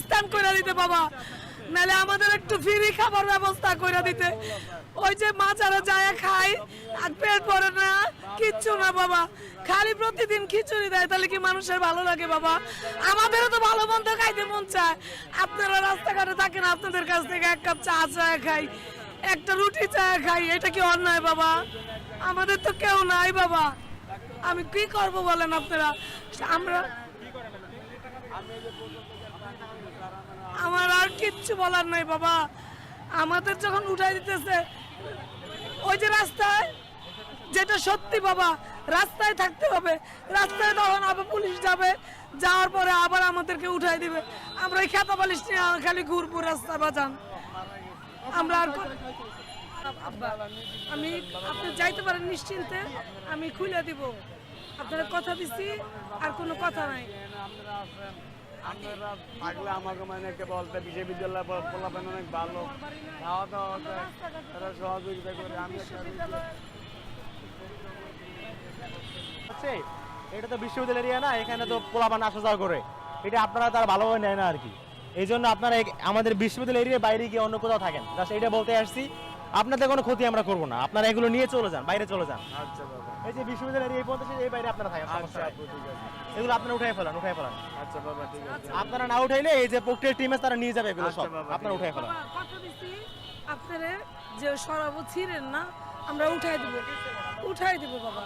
স্থান করে দিতে বাবা, নাহলে আমাদের একটু ফ্রি খাবার ব্যবস্থা করে দিতে। ওই যে মাছারা যায় খায় আর পেট ভরে না, কিচ্ছু না বাবা, খালি প্রতিদিন খিচুড়ি দেয়, তাহলে কি মানুষের ভালো লাগে বাবা? আমাদেরও তো ভালো মন্দ খাইতে মন চায়। আপনারা রাস্তাঘাটে থাকেন, আপনাদের কাছ থেকে এক কাপ চা চায় খাই, একটা রুটি চায় খাই, এটা কি অন্যায় বাবা? আমাদের তো কেউ নাই বাবা, আমি কি করব বলেন আপনারা? আমরা আমার আর কিচ্ছু বলার নাই বাবা। আমাদের যখন উঠাই দিতেছে ওই যে রাস্তায়, যেটা সত্যি বাবা, রাস্তায় থাকতে হবে, রাস্তায় তখন আবার পুলিশ যাবে, যাওয়ার পরে আবার আমাদেরকে উঠাই দিবে। আমরা এই খেতা পালিশ নিয়ে খালি ঘুরবো রাস্তা বাজান। আমরা আর আমি আপনি যাইতে পারেন নিশ্চিন্তে, আমি খুলে দিব, আপনারা কথা দিচ্ছি, আর কোনো কথা নাই। আপনারা থাকলে আমাকে মানে বলতে বিশ্ববিদ্যালয় পোলাপেন অনেক ভালো, খাওয়া দাওয়া তারা সহযোগিতা করে। আমি এটা তো বিশ্ববিদ্যালয় এরিয়া না, এখানে তো পোলাপান আসা যাওয়া করে, এটা আপনারা তারা ভালোভাবে নেয় না আর কি। এই জন্য আপনারা আমাদের বিশ্ববিদ্যালয় এরিয়ার বাইরে গিয়ে অন্য কোথাও থাকেন, জাস্ট এটা বলতে আসছি। আপনাদের কোনো ক্ষতি আমরা করবো না, আপনারা এগুলো নিয়ে চলে যান, বাইরে চলে যান। আচ্ছা বাবা, এই যে বিশ্ববিদ্যালয় এরিয়া পর্যন্ত এই বাইরে আপনারা থাকেন, আচ্ছা আপু ঠিক আছে। এগুলো আপনারা উঠাই ফেলান, উঠাই ফেলান। আচ্ছা বাবা ঠিক আছে। আপনারা না উঠাইলে এই যে প্রক্রিয়ার টিমে তারা নিয়ে যাবে এগুলো আচ্ছা সব, বাবা, আপনারা উঠাই ফেলান। বাবা, কথা দিচ্ছি, আপনারা যে সরাবো ছিলেন না, আমরা উঠাই দিব, উঠাই দিব বাবা।